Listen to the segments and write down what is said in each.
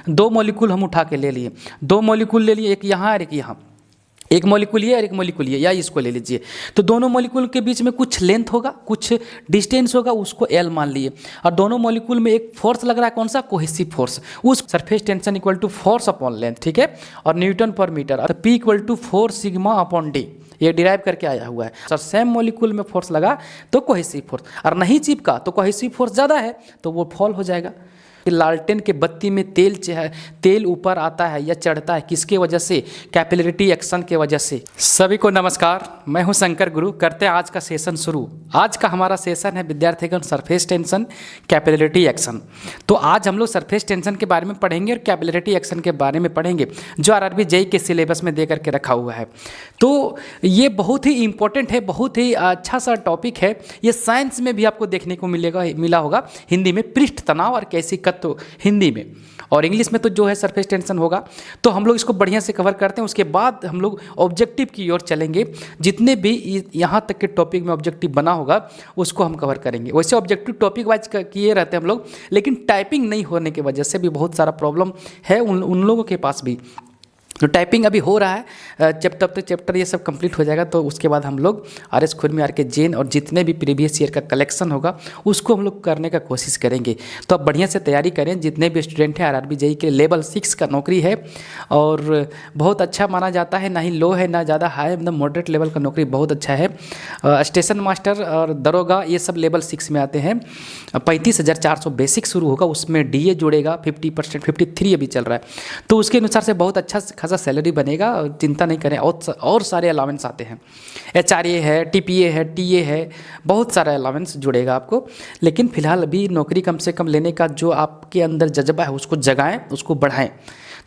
दो मॉलिक्यूल हम उठा के ले लिए, दो मॉलिक्यूल ले लिए, एक यहाँ और एक यहाँ, एक मॉलिक्यूल ये और एक मॉलिक्यूल ये, या इसको ले लीजिए। तो दोनों मॉलिक्यूल के बीच में कुछ लेंथ होगा, कुछ डिस्टेंस होगा, उसको L मान लिए, और दोनों मॉलिक्यूल में एक फोर्स लग रहा है, कौन सा, कोहेसिव फोर्स, उस surface tension equal to force upon length, ठीक है, और न्यूटन पर मीटर, तो P equal to 4 sigma upon D, ये डिराइव करके आया हुआ है। सर सेम मॉलिक्यूल में फोर्स लगा तो कोहेसिव फोर्स, और नहीं चिपका तो कोहेसिव फोर्स ज़्यादा है तो वो फॉल हो जाएगा। लालटेन के बत्ती में तेल ऊपर आता है या चढ़ता है, किसके वजह से, कैपिलरिटी एक्शन के वजह से। सभी को नमस्कार, मैं हूं शंकर गुरु, करते हैं आज का सेशन शुरू। आज का हमारा सेशन है विद्यार्थीगण सरफेस टेंशन, कैपिलरिटी एक्शन। तो आज हम लोग सरफेस टेंशन के बारे में पढ़ेंगे और कैपिलरिटी एक्शन के बारे में पढ़ेंगे, जो आरआरबी जेईई के सिलेबस में दे करके रखा हुआ है। तो ये बहुत ही इंपॉर्टेंट है, बहुत ही अच्छा सा टॉपिक है। ये साइंस में भी आपको देखने को मिला होगा, हिंदी में पृष्ठ तनाव और कैसी तो हिंदी में, और इंग्लिश में तो जो है सरफेस टेंशन होगा। तो हम लोग इसको बढ़िया से कवर करते हैं, उसके बाद हम लोग ऑब्जेक्टिव की ओर चलेंगे। जितने भी यहाँ तक के टॉपिक में ऑब्जेक्टिव बना होगा उसको हम कवर करेंगे। वैसे ऑब्जेक्टिव टॉपिक वाइज किए रहते हैं हम लोग, लेकिन टाइपिंग नहीं होने की वजह से भी बहुत सारा प्रॉब्लम है उन लोगों के पास भी। तो टाइपिंग अभी हो रहा है, जब तब तक चैप्टर ये सब कंप्लीट हो जाएगा तो उसके बाद हम लोग आर.एस. खुरमी, आर.के. जैन और जितने भी प्रीवियस ईयर का कलेक्शन होगा उसको हम लोग करने का कोशिश करेंगे। तो आप बढ़िया से तैयारी करें। जितने भी स्टूडेंट हैं, आरआरबी जेईई के लेवल 6 का नौकरी है और बहुत अच्छा माना जाता है, ना ही लो है ना ज़्यादा हाई, मतलब मॉडरेट लेवल का नौकरी बहुत अच्छा है। स्टेशन मास्टर और दरोगा ये सब लेवल 6 में आते हैं। 35,400 बेसिक शुरू होगा, उसमें DA जुड़ेगा, 50%, 53 अभी चल रहा है, तो उसके अनुसार से बहुत अच्छा खासा सैलरी बनेगा, चिंता नहीं करें। और सारे अलावेंस आते हैं, HRA है, TPA है, TA है, बहुत सारा अलावेंस जुड़ेगा आपको। लेकिन फिलहाल अभी नौकरी कम से कम लेने का जो आपके अंदर जज्बा है उसको जगाएं, उसको बढ़ाएं।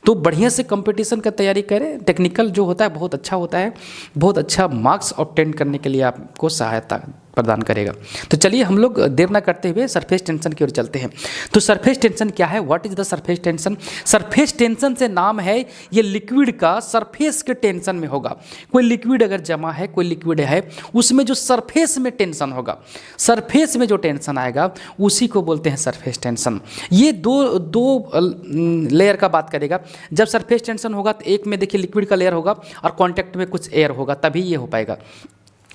तो बढ़िया से कंपटीशन का तैयारी करें। टेक्निकल जो होता है बहुत अच्छा होता है, बहुत अच्छा मार्क्स ऑब्टेन करने के लिए आपको सहायता प्रदान करेगा। तो चलिए हम लोग देर ना करते हुए सरफेस टेंशन की ओर चलते हैं। तो सरफेस टेंशन क्या है, what is the surface tension? Surface tension से नाम है, ये लिक्विड का सरफेस के टेंशन में होगा। कोई लिक्विड अगर जमा है, कोई लिक्विड है, उसमें जो सरफेस में टेंशन होगा, सरफेस में जो टेंशन आएगा उसी को बोलते हैं सरफेस टेंशन। ये दो लेयर का बात करेगा। जब सरफेस टेंशन होगा तो एक में देखिए लिक्विड का लेयर होगा और कॉन्टैक्ट में कुछ एयर होगा, तभी ये हो पाएगा।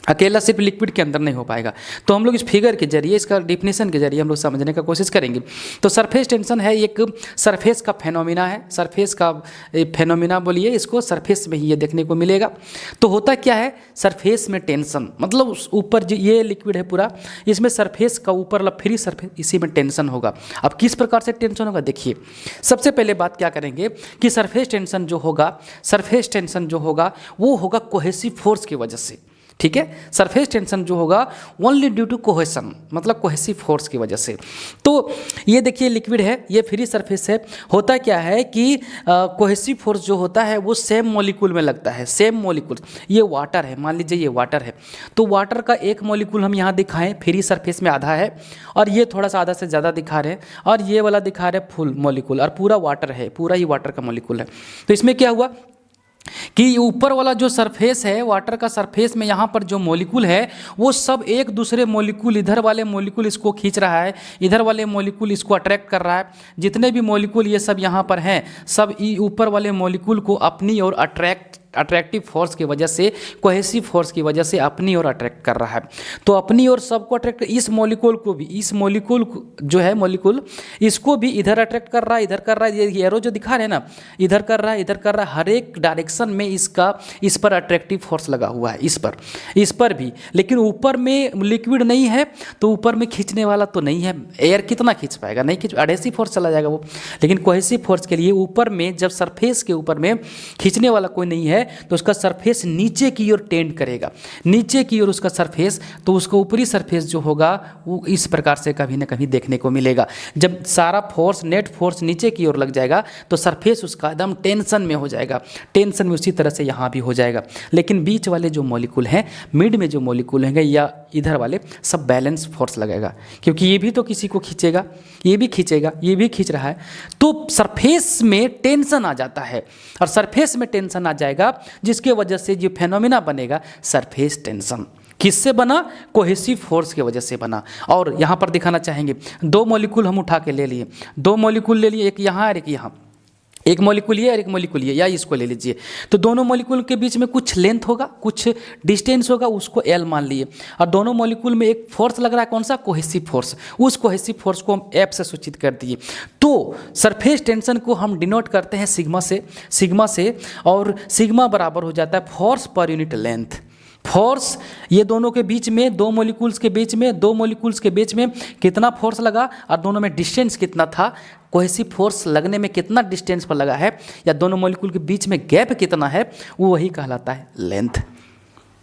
अकेला सिर्फ लिक्विड के अंदर नहीं हो पाएगा। तो हम लोग इस फिगर के जरिए, इसका डिफिनेशन के जरिए हम लोग समझने का कोशिश करेंगे। तो सरफेस टेंशन है, एक सरफेस का फेनोमिना है, सरफेस का फेनोमिना बोलिए इसको, सरफेस में ही ये देखने को मिलेगा। तो होता क्या है, सरफेस में टेंशन मतलब ऊपर जो ये लिक्विड है पूरा, इसमें सरफेस का ऊपर फ्री सरफेस, इसी में टेंशन होगा। अब किस प्रकार से टेंशन होगा देखिए। सबसे पहले बात क्या करेंगे कि सरफेस टेंशन जो होगा, सरफेस टेंशन जो होगा वो होगा कोहेसिव फोर्स की वजह से, ठीक है। सरफेस टेंशन जो होगा ओनली ड्यू टू कोहेसन, मतलब कोहेसिव फोर्स की वजह से। तो ये देखिए लिक्विड है, ये फ्री सरफेस है। होता क्या है कि कोहेसिव फोर्स जो होता है वो सेम मॉलिक्यूल में लगता है, सेम मॉलिक्यूल। ये वाटर है, मान लीजिए ये वाटर है, तो वाटर का एक मॉलिक्यूल हम यहाँ दिखाएं, फ्री सरफेस में आधा है, और ये थोड़ा सा आधा से ज़्यादा दिखा रहे हैं, और ये वाला दिखा रहे हैं फुल मॉलिक्यूल, और पूरा वाटर है, पूरा ही वाटर का मॉलिक्यूल है। तो इसमें क्या हुआ कि ऊपर वाला जो सरफेस है, वाटर का सरफेस में यहाँ पर जो मॉलिक्यूल है वो सब एक दूसरे मॉलिक्यूल, इधर वाले मॉलिक्यूल इसको खींच रहा है, इधर वाले मॉलिक्यूल इसको अट्रैक्ट कर रहा है। जितने भी मॉलिक्यूल ये सब यहाँ पर हैं, सब ऊपर वाले मॉलिक्यूल को अपनी ओर अट्रैक्टिव फोर्स की वजह से, कोहेसिव फोर्स की वजह से अपनी ओर अट्रैक्ट कर रहा है। तो अपनी ओर सबको अट्रैक्ट, इस मॉलिक्यूल को भी, इस मॉलिक्यूल जो है मॉलिक्यूल, इसको भी इधर अट्रैक्ट कर रहा है, इधर कर रहा है। ये एरो जो दिखा रहे हैं ना, इधर कर रहा है, इधर कर रहा है, हर एक डायरेक्शन में इसका, इस पर अट्रैक्टिव फोर्स लगा हुआ है, इस पर भी। लेकिन ऊपर में लिक्विड नहीं है तो ऊपर में खींचने वाला तो नहीं है, एयर कितना खींच पाएगा, नहीं खींच, एडहेसिव फोर्स चला जाएगा वो। लेकिन कोहेसिव फोर्स के लिए ऊपर में, जब सरफेस के ऊपर में खींचने वाला कोई नहीं है तो उसका सरफेस नीचे की ओर टेंड करेगा, नीचे की ओर उसका सरफेस, तो उसका ऊपरी सरफेस जो होगा वो इस प्रकार से कभी ना कभी देखने को मिलेगा। जब सारा फोर्स, नेट फोर्स नीचे की ओर लग जाएगा तो सरफेस उसका एकदम टेंशन में हो जाएगा, टेंशन में उसी तरह से यहाँ भी हो जाएगा। लेकिन बीच वाले जो मॉलिक्यूल हैं, मिड में जो मॉलिक्यूल हैं या इधर वाले, सब बैलेंस फोर्स लगेगा, क्योंकि ये भी तो किसी को खींचेगा, ये भी खींचेगा, ये भी खींच रहा है। तो सरफेस में टेंशन आ जाता है, और सरफेस में टेंशन आ जाएगा जिसके वजह से जो फेनोमेना बनेगा सरफेस टेंशन। किससे बना? कोहेसिव फोर्स की वजह से बना। और यहाँ पर दिखाना चाहेंगे, दो मॉलिक्यूल हम उठा के ले लिए, दो मॉलिक्यूल ले लिए, एक यहाँ और एक यहाँ, एक मॉलिक्यूल ये और एक मॉलिक्यूल ये, या इसको ले लीजिए। तो दोनों मॉलिक्यूल के बीच में कुछ लेंथ होगा, कुछ डिस्टेंस होगा, उसको एल मान लिए। और दोनों मॉलिक्यूल में एक फोर्स लग रहा है, कौन सा, कोहेसिव फोर्स। उस कोहेसिव फोर्स को हम एफ से सूचित कर दिए। तो सरफेस टेंशन को हम डिनोट करते हैं सिग्मा से, और सिग्मा बराबर हो जाता है force per unit length. Force ये दोनों के बीच में, दो मॉलिक्यूल्स के बीच में कितना फोर्स लगा और दोनों में डिस्टेंस कितना था, कोहेसिव फोर्स लगने में कितना डिस्टेंस पर लगा है, या दोनों मॉलिक्यूल के बीच में गैप कितना है, वो वही कहलाता है लेंथ।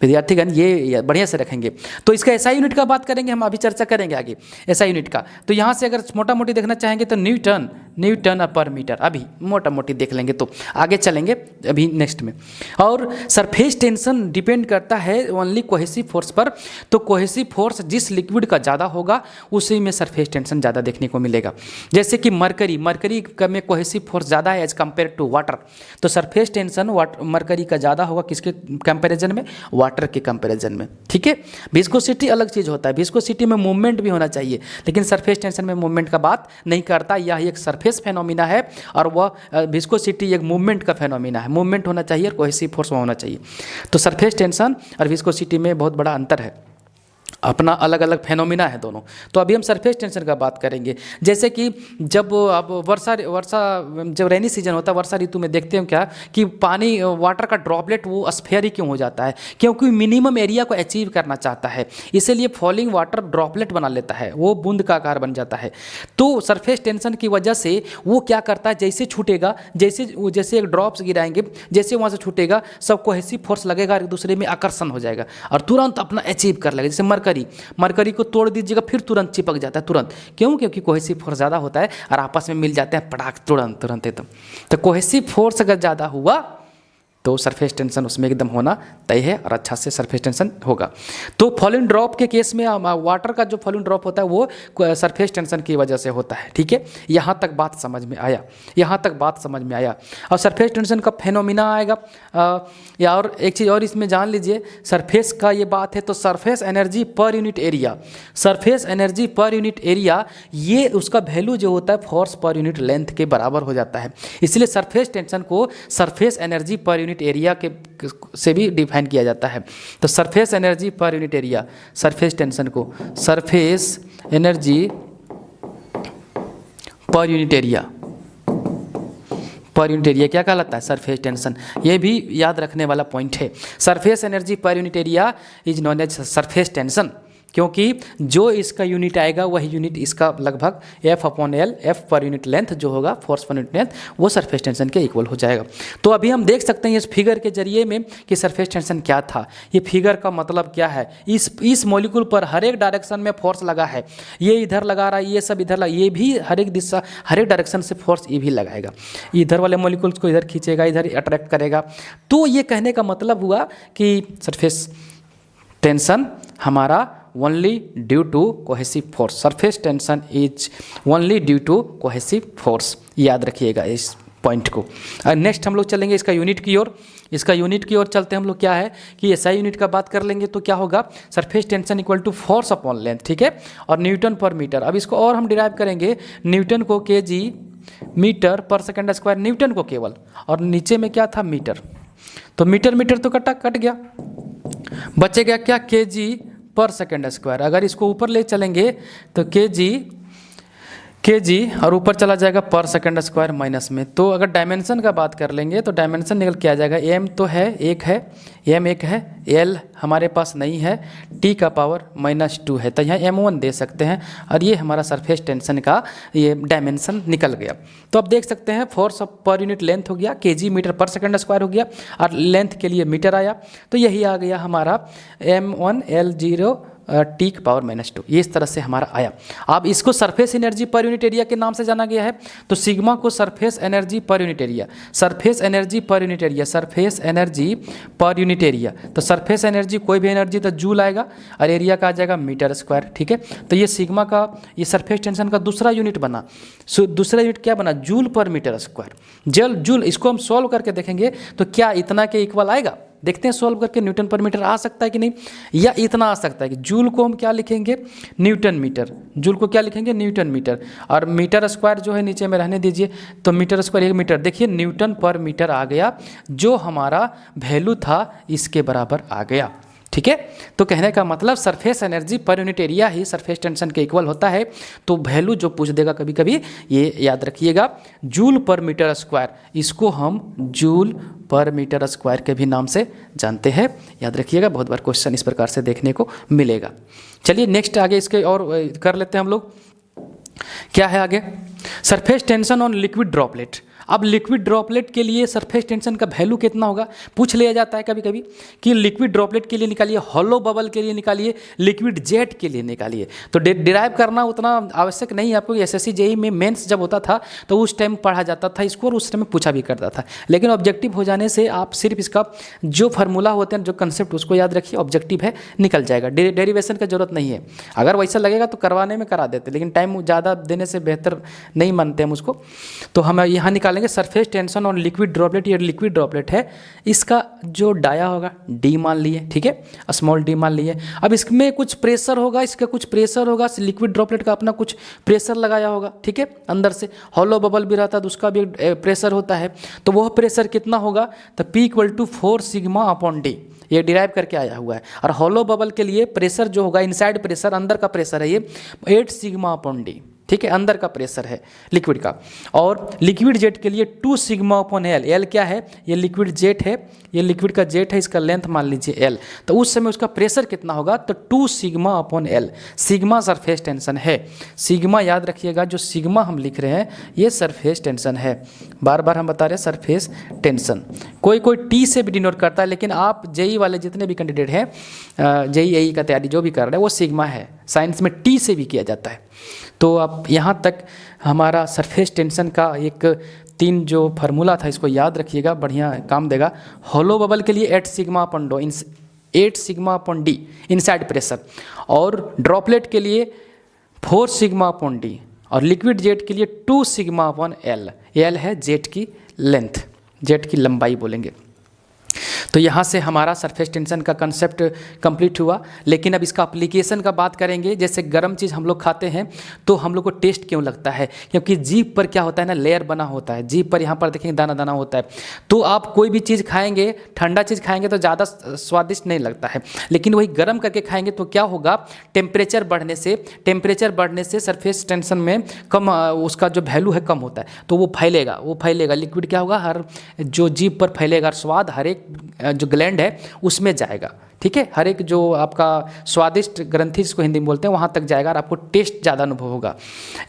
विद्यार्थीगण ये बढ़िया से रखेंगे। तो इसका एसआई यूनिट का बात करेंगे, हम अभी चर्चा करेंगे आगे एसआई यूनिट का। तो यहाँ से अगर मोटा मोटी देखना चाहेंगे तो न्यूटन पर मीटर, अभी मोटा मोटी देख लेंगे, तो आगे चलेंगे अभी नेक्स्ट में। और सरफेस टेंशन डिपेंड करता है ओनली कोहेसिव फोर्स पर। तो कोहेसिव फोर्स जिस लिक्विड का ज़्यादा होगा उसी में सरफेस टेंशन ज़्यादा देखने को मिलेगा। जैसे कि मरकरी में कोहेसिव फोर्स ज़्यादा है एज कम्पेयर टू वाटर, तो सरफेस टेंशन मरकरी का ज़्यादा होगा किसके कंपेरिजन में, वाटर के कंपैरिजन में। ठीक है, विस्कोसिटी अलग चीज़ होता है, विस्कोसिटी में मूवमेंट भी होना चाहिए, लेकिन सरफेस टेंशन में मूवमेंट का बात नहीं करता। यह एक सरफेस फेनोमिना है और वह विस्कोसिटी एक मूवमेंट का फेनोमिना है। मूवमेंट होना चाहिए और कोहेसिव फोर्स होना चाहिए। तो सरफेस टेंशन और विस्कोसिटी में बहुत बड़ा अंतर है, अपना अलग अलग फेनोमिना है दोनों। तो अभी हम सरफेस टेंशन का बात करेंगे। जैसे कि जब अब वर्षा जब रेनी सीजन होता है, वर्षा ऋतु में देखते हैं क्या कि पानी, वाटर का ड्रॉपलेट वो स्फेयर क्यों हो जाता है, क्योंकि मिनिमम एरिया को अचीव करना चाहता है, इसीलिए फॉलिंग वाटर ड्रॉपलेट बना लेता है, वो बूंद का आकार बन जाता है। तो सरफेस टेंशन की वजह से वो क्या करता है, जैसे छूटेगा, जैसे एक ड्रॉप्स गिराएंगे, जैसे वहाँ से छूटेगा, सब कोहेसिव फोर्स लगेगा, एक दूसरे में आकर्षण हो जाएगा और तुरंत अपना अचीव कर लेगा। जैसे मरकरी को तोड़ दीजिएगा फिर तुरंत चिपक जाता है, तुरंत। क्यों? क्योंकि कोहेसिव फोर्स ज़्यादा होता है और आपस में मिल जाते हैं पटाख, तुरंत एकदम। तो कोहेसिव फोर्स अगर ज़्यादा हुआ तो सरफेस टेंशन उसमें एकदम होना तय है और अच्छा से सरफेस टेंशन होगा। तो फॉलिंग ड्रॉप के केस में वाटर का जो फॉलिंग ड्रॉप होता है वो सरफेस टेंशन की वजह से होता है। ठीक है, यहाँ तक बात समझ में आया। और सरफेस टेंशन का फेनोमिना आएगा। या और एक चीज़ और इसमें जान लीजिए, सरफेस का ये बात है तो surface energy per unit area, ये उसका वैल्यू जो होता है फोर्स पर यूनिट लेंथ के बराबर हो जाता है। इसलिए सरफेस टेंशन को surface energy per unit area के से भी डिफाइन किया जाता है। तो surface energy per unit area, surface tension को surface energy per unit area क्या कहलाता है, सरफेस टेंशन। ये भी याद रखने वाला पॉइंट है। Surface energy per unit area is known as surface tension, क्योंकि जो इसका यूनिट आएगा वही यूनिट इसका लगभग F/L, F per unit length जो होगा, फोर्स पर यूनिट लेंथ, वो सरफेस टेंशन के इक्वल हो जाएगा। तो अभी हम देख सकते हैं इस फिगर के जरिए में कि सरफेस टेंशन क्या था। ये फिगर का मतलब क्या है, इस मॉलिक्यूल पर हर एक डायरेक्शन में फोर्स लगा है, ये इधर लगा रहा है, ये सब इधर लगा, ये भी हर एक डायरेक्शन से फोर्स ये भी लगाएगा, इधर वाले मॉलिक्यूल्स को इधर खींचेगा, इधर अट्रैक्ट करेगा। तो ये कहने का मतलब हुआ कि सरफेस टेंशन हमारा only due to cohesive force, surface tension is only due to cohesive force. याद रखिएगा इस पॉइंट को। नेक्स्ट हम लोग चलेंगे इसका यूनिट की ओर चलते हैं हम लोग। क्या है कि एसआई यूनिट का बात कर लेंगे तो क्या होगा, surface tension equal to force upon length. ठीक है, और न्यूटन पर मीटर। अब इसको और हम डिराइव करेंगे, न्यूटन को केजी मीटर पर सेकंड स्क्वायर, न्यूटन को केवल, और नीचे में क्या था, मीटर। तो मीटर तो कट गया, बचेगा क्या, केजी पर सेकंड स्क्वायर। अगर इसको ऊपर ले चलेंगे तो केजी और ऊपर चला जाएगा पर सेकंड स्क्वायर माइनस में। तो अगर डायमेंशन का बात कर लेंगे तो डायमेंशन निकल के आ जाएगा, एम तो है एक है, एल हमारे पास नहीं है, टी का पावर -2 है, तो यहाँ m1 दे सकते हैं और ये हमारा सरफेस टेंशन का ये डायमेंशन निकल गया। तो अब देख सकते हैं फोर्स पर यूनिट लेंथ हो गया, केजी मीटर पर सेकंड स्क्वायर हो गया, और लेंथ के लिए मीटर आया, तो यही आ गया हमारा m1L0 टी की पावर -2। ये इस तरह से हमारा आया। अब इसको surface energy per unit area के नाम से जाना गया है। तो सिग्मा को surface energy per unit area, तो सरफेस एनर्जी कोई भी एनर्जी तो जूल आएगा और एरिया का आ जाएगा मीटर स्क्वायर। ठीक है, तो ये सिग्मा का, ये सरफेस टेंशन का दूसरा यूनिट बना। दूसरा यूनिट क्या बना, जूल पर मीटर स्क्वायर। जूल, इसको हम सॉल्व करके देखेंगे तो क्या इतना के इक्वल आएगा, देखते हैं सॉल्व करके, न्यूटन पर मीटर आ सकता है कि नहीं, या इतना आ सकता है कि जूल को हम क्या लिखेंगे, न्यूटन मीटर, जूल को क्या लिखेंगे, न्यूटन मीटर, और मीटर स्क्वायर जो है नीचे में रहने दीजिए, तो मीटर स्क्वायर 1 मीटर, देखिए न्यूटन पर मीटर आ गया, जो हमारा वैल्यू था इसके बराबर आ गया। ठीक है, तो कहने का मतलब surface energy per unit area ही सरफेस टेंशन के इक्वल होता है। तो वैल्यू जो पूछ देगा कभी कभी, ये याद रखिएगा, जूल पर मीटर स्क्वायर, इसको हम जूल पर मीटर स्क्वायर के भी नाम से जानते हैं, याद रखिएगा, बहुत बार क्वेश्चन इस प्रकार से देखने को मिलेगा। चलिए नेक्स्ट आगे इसके और कर लेते हैं हम लोग। क्या है आगे, surface tension on liquid droplet. अब लिक्विड ड्रॉपलेट के लिए सरफेस टेंशन का वैल्यू कितना होगा, पूछ लिया जाता है कभी कभी कि लिक्विड ड्रॉपलेट के लिए निकालिए, हॉलो बबल के लिए निकालिए, लिक्विड जेट के लिए निकालिए। तो डिराइव करना उतना आवश्यक नहीं है आपको, एसएससी जेईई में मेंस जब होता था तो उस टाइम पढ़ा जाता था इसको, और उस टाइम पूछा भी करता था। लेकिन ऑब्जेक्टिव हो जाने से आप सिर्फ इसका जो फार्मूला होते हैं, जो कंसेप्ट, उसको याद रखिए, ऑब्जेक्टिव है, निकल जाएगा, डेरिवेशन का जरूरत नहीं है। अगर वैसा लगेगा तो करवाने में करा देते, लेकिन टाइम ज़्यादा देने से बेहतर नहीं मानते हम उसको। तो हम यहाँ निकालेंगे surface tension on liquid droplet, ये लिक्विड ड्रॉपलेट है, इसका जो डाया होगा डी मान लिए, ठीक है, स्मॉल डी मान लिए। अब इसमें कुछ प्रेशर होगा, इसका कुछ प्रेशर होगा, लिक्विड ड्रॉपलेट का अपना कुछ प्रेशर लगाया होगा, ठीक है, अंदर से हॉलो बबल भी रहता है तो उसका भी प्रेशर होता है। तो वह प्रेशर कितना होगा, तो P = 4 सिग्मा अपॉन डी, ये डिराइव करके आया हुआ है। और हॉलो बबल के लिए प्रेशर जो होगा, इनसाइड प्रेशर, अंदर का प्रेशर है ये 8 सिग्मा अपॉन डी, ठीक है, अंदर का प्रेशर है लिक्विड का। और लिक्विड जेट के लिए 2 सिग्मा अपॉन एल, एल क्या है, ये लिक्विड जेट है, ये लिक्विड का जेट है, इसका लेंथ मान लीजिए एल, तो उस समय उसका प्रेशर कितना होगा, तो 2 sigma upon L. Sigma surface tension है, सिग्मा याद रखिएगा, जो सिग्मा हम लिख रहे हैं ये सरफेस टेंशन है, बार बार हम बता रहे हैं सरफेस टेंशन। कोई कोई टी से भी डिनोट करता है, लेकिन आप जेई वाले जितने भी कैंडिडेट हैं, जेई का तैयारी जो भी कर रहे हैं, वो सिग्मा है, साइंस में टी से भी किया जाता है। तो अब यहाँ तक हमारा सरफेस टेंशन का एक 3 जो फार्मूला था, इसको याद रखिएगा, बढ़िया काम देगा। हॉलो बबल के लिए 8 sigma upon D, 8 sigma upon D inside pressure, और ड्रॉपलेट के लिए 4 सिग्मा अपॉन डी, और लिक्विड जेट के लिए 2 सिग्मा अपॉन एल, एल है जेट की लेंथ, जेट की लंबाई बोलेंगे। तो यहाँ से हमारा सरफेस टेंशन का कंसेप्ट कंप्लीट हुआ। लेकिन अब इसका एप्लीकेशन का बात करेंगे। जैसे गर्म चीज़ हम लोग खाते हैं तो हम लोग को टेस्ट क्यों लगता है, क्योंकि जीभ पर क्या होता है ना, लेयर बना होता है, जीभ पर यहाँ पर देखेंगे दाना दाना होता है। तो आप कोई भी चीज़ खाएंगे, ठंडा चीज़ खाएंगे तो ज़्यादा स्वादिष्ट नहीं लगता है, लेकिन वही गर्म करके खाएंगे तो क्या होगा, टेम्परेचर बढ़ने से सरफेस टेंशन में कम, उसका जो वैल्यू है कम होता है, तो वो फैलेगा, लिक्विड क्या होगा, हर जो जीभ पर फैलेगा, स्वाद हर एक जो ग्लैंड है उसमें जाएगा, ठीक है, हर एक जो आपका स्वादिष्ट ग्रंथि जिसको हिंदी में बोलते हैं वहाँ तक जाएगा और आपको टेस्ट ज़्यादा अनुभव होगा।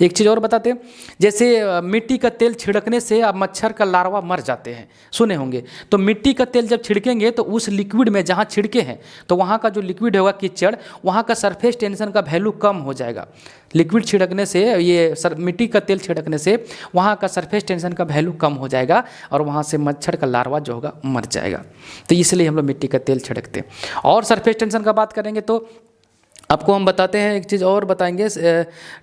एक चीज़ और बताते हैं, जैसे मिट्टी का तेल छिड़कने से आप मच्छर का लार्वा मर जाते हैं, सुने होंगे। तो मिट्टी का तेल जब छिड़केंगे तो उस लिक्विड में जहाँ छिड़के हैं तो वहाँ का जो लिक्विड होगा कीचड़, वहाँ का सरफेस टेंशन का वैल्यू कम हो जाएगा। लिक्विड छिड़कने से, ये मिट्टी का तेल छिड़कने से वहाँ का सरफेस टेंशन का वैल्यू कम हो जाएगा और वहाँ से मच्छर का लार्वा जो होगा मर जाएगा। तो इसलिए हम लोग मिट्टी का तेल छिड़कते हैं। और सरफेस टेंशन का बात करेंगे तो आपको हम बताते हैं, एक चीज़ और बताएंगे,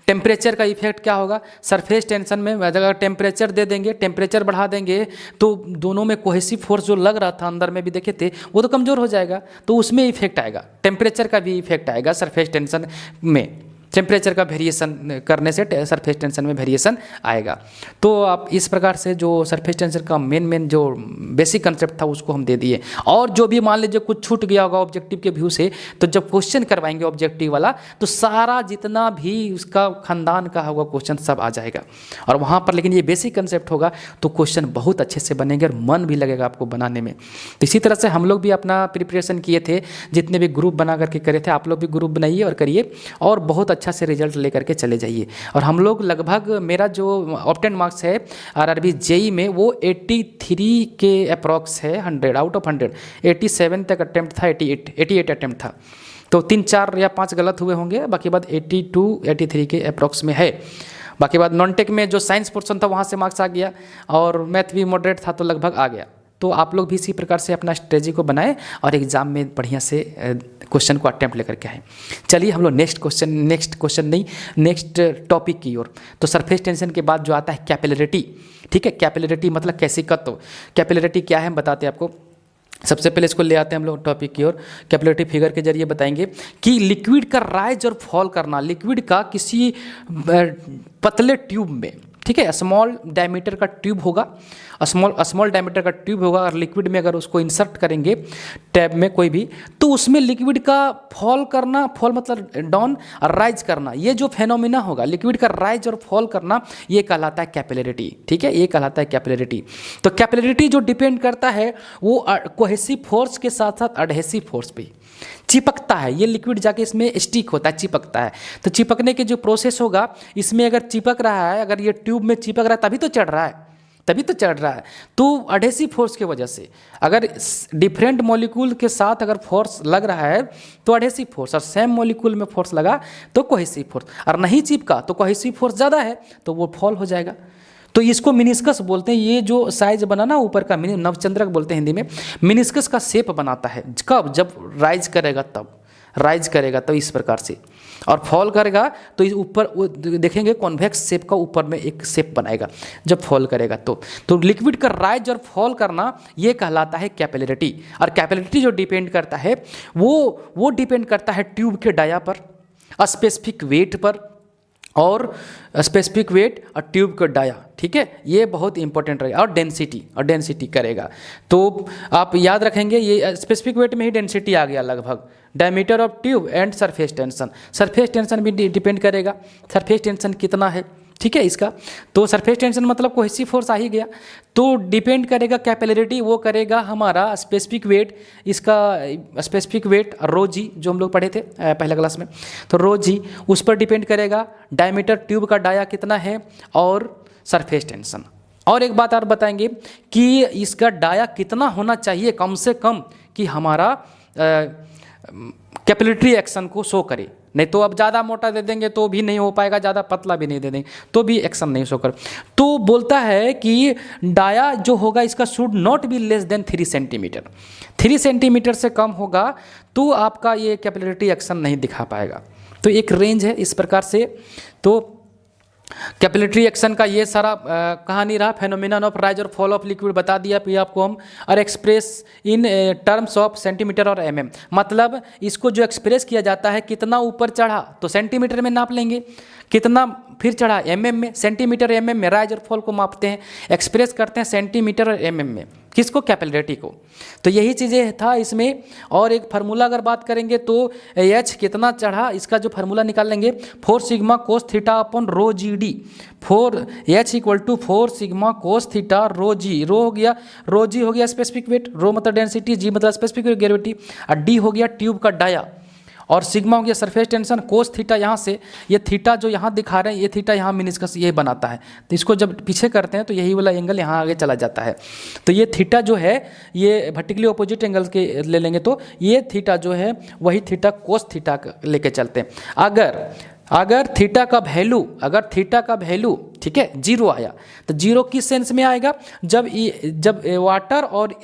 टेम्परेचर का इफेक्ट क्या होगा सरफेस टेंशन में। अगर टेम्परेचर दे देंगे, टेम्परेचर बढ़ा देंगे तो दोनों में कोहेसिव फोर्स जो लग रहा था अंदर में भी देखे थे वो तो कमज़ोर हो जाएगा, तो उसमें इफेक्ट आएगा, टेम्परेचर का भी इफेक्ट आएगा सरफेस टेंशन में। टेम्परेचर का वेरिएशन करने से सरफेस टेंशन में वेरिएशन आएगा। तो आप इस प्रकार से जो सरफेस टेंशन का मेन जो बेसिक कंसेप्ट था उसको हम दे दिए। और जो भी मान लीजिए कुछ छूट गया होगा ऑब्जेक्टिव के व्यू से, तो जब क्वेश्चन करवाएंगे ऑब्जेक्टिव वाला तो सारा जितना भी उसका खानदान का होगा क्वेश्चन सब आ जाएगा। और वहाँ पर लेकिन ये बेसिक कंसेप्ट होगा तो क्वेश्चन बहुत अच्छे से बनेंगे और मन भी लगेगा आपको बनाने में। तो इसी तरह से हम लोग भी अपना प्रिपरेशन किए थे, जितने भी ग्रुप बना करके करे थे, आप लोग भी ग्रुप बनाइए और करिए और बहुत अच्छा से रिजल्ट लेकर के चले जाइए। और हम लोग लगभग, मेरा जो ऑप्टेन मार्क्स है आरआरबी जेई में वो 83 के अप्रॉक्स है, 100 आउट ऑफ 100, 87 तक अटेम्प्ट था, 88 अटेम्प्ट था। तो 3, 4 या 5 गलत हुए होंगे, बाकी बाद 82, 83 के अप्रॉक्स में है। बाकी बाद नॉन टेक में जो साइंस पोर्शन था वहाँ से मार्क्स आ गया और मैथ भी मॉडरेट था तो लगभग आ गया। तो आप लोग भी इसी प्रकार से अपना स्ट्रेटजी को बनाएं और एग्जाम में बढ़िया से क्वेश्चन को अटेम्प्ट लेकर के आएँ। चलिए हम लोग नेक्स्ट टॉपिक की ओर। तो सरफेस टेंशन के बाद जो आता है कैपिलरिटी, ठीक है, कैपिलरिटी मतलब कैसिकत्व। कैपिलरिटी क्या है हम बताते हैं आपको। सबसे पहले इसको ले आते हैं हम लोग टॉपिक की ओर। कैपिलरी फिगर के जरिए बताएंगे कि लिक्विड का राइज और फॉल करना, लिक्विड का किसी पतले ट्यूब में, ठीक है, स्मॉल डायमीटर का ट्यूब होगा, स्मॉल डायमीटर का ट्यूब होगा, और लिक्विड में अगर उसको इंसर्ट करेंगे टैब में कोई भी, तो उसमें लिक्विड का फॉल करना, फॉल मतलब डाउन और राइज करना, ये जो फेनोमिना होगा लिक्विड का राइज और फॉल करना, ये कहलाता है कैपिलरिटी। ठीक है, ये कहलाता है कैपिलरिटी। तो कैपिलरिटी जो डिपेंड करता है वो कोहेसिव फोर्स के साथ साथ एडहेसिव फोर्स पे चिपकता है। ये लिक्विड जाके इसमें स्टिक होता है, चिपकता है। तो चिपकने के जो प्रोसेस होगा, इसमें अगर चिपक रहा है, अगर ये ट्यूब में चिपक रहा है, तभी तो चढ़ रहा है, तभी तो चढ़ रहा है। तो एडहेसिव फोर्स की वजह से अगर डिफरेंट मॉलिक्यूल के साथ अगर फोर्स लग रहा है तो एडहेसिव फोर्स, और सेम मॉलिक्यूल में फोर्स लगा तो कोहेसिव फोर्स, और नहीं चिपका तो कोहेसिव फोर्स ज़्यादा है तो वो फॉल हो जाएगा। तो इसको मिनिस्कस बोलते हैं। ये जो साइज बना ना ऊपर का, नवचंद्रक बोलते हैं हिंदी में, मिनिस्कस का शेप बनाता है। कब? जब राइज करेगा, तब राइज करेगा तो इस प्रकार से, और फॉल करेगा तो इस ऊपर देखेंगे कॉन्वेक्स शेप का ऊपर में एक शेप बनाएगा जब फॉल करेगा। तो लिक्विड का राइज और फॉल करना ये कहलाता है कैपिलरिटी। और कैपिलरिटी जो डिपेंड करता है वो डिपेंड करता है ट्यूब के डाया पर, स्पेसिफिक वेट पर, और स्पेसिफिक वेट और ट्यूब का डाया। ठीक है, ये बहुत इंपॉर्टेंट रहेगा। और डेंसिटी करेगा। तो आप याद रखेंगे ये स्पेसिफिक वेट में ही डेंसिटी आ गया लगभग, diameter of tube and surface tension. Surface tension भी डिपेंड करेगा, सरफेस टेंशन कितना है, ठीक है इसका। तो सरफेस टेंशन मतलब कोहेसिव फोर्स आ ही गया। तो डिपेंड करेगा कैपिलरिटी, वो करेगा हमारा स्पेसिफिक वेट, इसका स्पेसिफिक वेट रो जी जो हम लोग पढ़े थे पहले क्लास में, तो रो जी उस पर डिपेंड करेगा, डायमीटर ट्यूब का डाया कितना है और सरफेस टेंशन। और एक बात और बताएंगे कि इसका डाया कितना होना चाहिए कम से कम कि हमारा कैपिलरी एक्शन को शो करे। नहीं तो अब ज़्यादा मोटा दे देंगे तो भी नहीं हो पाएगा, ज़्यादा पतला भी नहीं दे देंगे तो भी एक्शन नहीं शो कर। तो बोलता है कि डाया जो होगा इसका should not be less than 3 centimetre. 3 centimetre से कम होगा तो आपका ये कैपिलरी एक्शन नहीं दिखा पाएगा। तो एक रेंज है इस प्रकार से। तो कैपिलरी एक्शन का ये सारा कहानी रहा। फेनोमेनन ऑफ राइज और फॉल ऑफ लिक्विड बता दिया फिर आपको हम, और express in terms of centimetre और एमएम। मतलब इसको जो एक्सप्रेस किया जाता है कितना ऊपर चढ़ा तो सेंटीमीटर में नाप लेंगे, कितना फिर चढ़ा एमएम में, सेंटीमीटर एमएम में राइज और फॉल को मापते हैं, एक्सप्रेस करते हैं सेंटीमीटर और एमएम में। किसको? कैपिलरिटी को। तो यही चीज़ें था इसमें। और एक फार्मूला अगर बात करेंगे तो एच कितना चढ़ा इसका जो फार्मूला निकाल लेंगे, 4 sigma cos theta upon rho g d. 4 h equal to 4 sigma cos theta rho g. Rho हो गया, रो जी हो गया स्पेसिफिक वेट, रो मतलब डेंसिटी, जी मतलब स्पेसिफिक ग्रेविटी, और डी हो गया ट्यूब का डाया, और सिग्मा हो गया सरफेस टेंशन, कोस थीटा यहाँ से, ये थीटा जो यहाँ दिखा रहे हैं ये थीटा यहाँ मिनिस्कस ये बनाता है। तो इसको जब पीछे करते हैं तो यही वाला एंगल यहाँ आगे चला जाता है। तो ये थीटा जो है ये वर्टिकली ऑपोजिट एंगल के ले लेंगे तो ये थीटा जो है वही थीटा कोस थीटा लेके चलते हैं। अगर थीटा का वैल्यू ठीक है 0 आया तो 0 किस सेंस में आएगा, जब वाटर और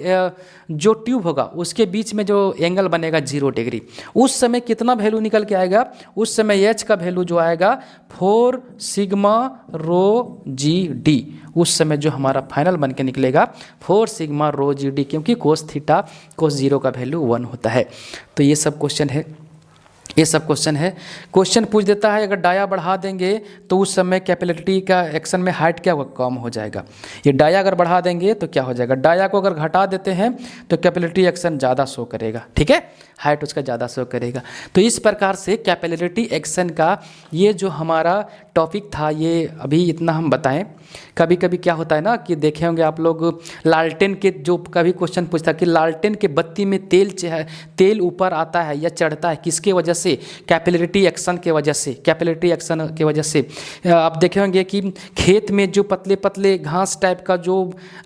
जो ट्यूब होगा उसके बीच में जो एंगल बनेगा 0 डिग्री, उस समय कितना वैल्यू निकल के आएगा, उस समय एच का वैल्यू जो आएगा 4 सिग्मा रो जी डी। उस समय जो हमारा फाइनल बन के निकलेगा 4 सिग्मा रो जी डी, क्योंकि कोस थीटा कोस 0 का वैल्यू 1 होता है। तो ये सब क्वेश्चन है। क्वेश्चन पूछ देता है अगर डाया बढ़ा देंगे तो उस समय कैपिलरिटी का एक्शन में हाइट क्या होगा, कम हो जाएगा। ये डाया अगर बढ़ा देंगे तो क्या हो जाएगा, डाया को अगर घटा देते हैं तो कैपिलरिटी एक्शन ज़्यादा शो करेगा, ठीक है, हाइट उसका ज़्यादा शो करेगा। तो इस प्रकार से कैपिलरिटी एक्शन का ये जो हमारा टॉपिक था ये अभी इतना हम बताएं। कभी कभी क्या होता है ना कि देखे होंगे आप लोग लालटेन के जो कभी क्वेश्चन पूछता है कि लालटेन के बत्ती में तेल ऊपर आता है या चढ़ता है, किसके वजह से, कैपिलरिटी एक्शन के वजह से। कैपिलरिटी एक्शन के वजह से आप देखे होंगे कि खेत में जो पतले पतले घास टाइप का जो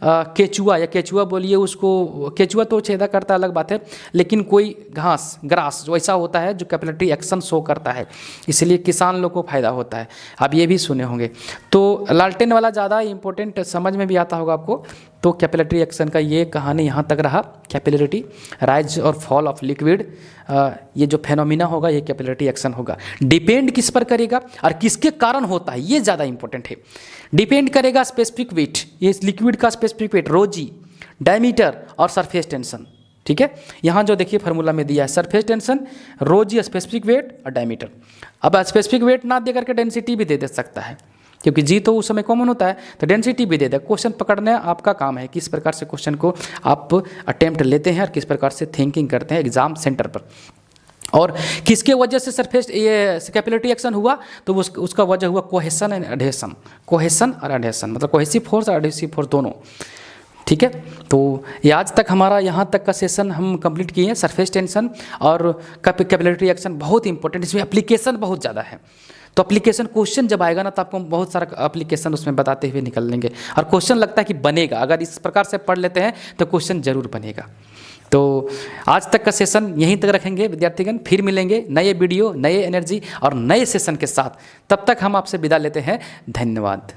केचुआ या केचुआ बोलिए उसको, केचुआ तो छेदा करता है अलग बात है, लेकिन कोई घास ग्रास जो ऐसा होता है जो कैपिलरिटी एक्शन शो करता है, इसलिए किसान लोग को फायदा होता है। आप ये भी सुने होंगे। तो लालटेन वाला ज़्यादा इंपॉर्टेंट समझ में भी आता होगा आपको। तो कैपिलरी एक्शन का ये कहानी यहाँ तक रहा। कैपिलरिटी राइज और फॉल ऑफ लिक्विड, ये जो फेनोमिना होगा ये कैपिलरी एक्शन होगा। डिपेंड किस पर करेगा और किसके कारण होता है ये ज़्यादा इंपॉर्टेंट है। डिपेंड करेगा स्पेसिफिक वेट, ये लिक्विड का स्पेसिफिक वेट रो जी, डायमीटर और सरफेस टेंशन, ठीक है। यहाँ जो देखिए फार्मूला में दिया है सरफेस टेंशन रो जी स्पेसिफिक वेट और डायमीटर। अब स्पेसिफिक वेट ना दे करके डेंसिटी भी दे सकता है, क्योंकि जी तो उस समय कॉमन होता है, तो डेंसिटी भी दे दे। क्वेश्चन पकड़ने आपका काम है, किस प्रकार से क्वेश्चन को आप अटेम्प्ट लेते हैं और किस प्रकार से थिंकिंग करते हैं एग्जाम सेंटर पर। और किसके वजह से सरफेस ये कैपिलरी एक्शन हुआ, तो उसका वजह हुआ कोहेसन एंड एडहेसन। कोहेसन और एडहेसन मतलब कोहेसिव फोर्स और एडहेसिव फोर्स दोनों, ठीक है। तो ये आज तक हमारा यहाँ तक का सेशन हम कंप्लीट किए हैं। सरफेस टेंशन और कैपिलरी एक्शन बहुत इंपॉर्टेंट, इसमें एप्लीकेशन बहुत ज़्यादा है। तो एप्लीकेशन क्वेश्चन जब आएगा ना तो आपको बहुत सारा एप्लीकेशन उसमें बताते हुए निकल लेंगे, और क्वेश्चन लगता है कि बनेगा, अगर इस प्रकार से पढ़ लेते हैं तो क्वेश्चन जरूर बनेगा। तो आज तक का सेशन यहीं तक रखेंगे विद्यार्थीगण, फिर मिलेंगे नए वीडियो, नए एनर्जी और नए सेशन के साथ। तब तक हम आपसे विदा लेते हैं, धन्यवाद।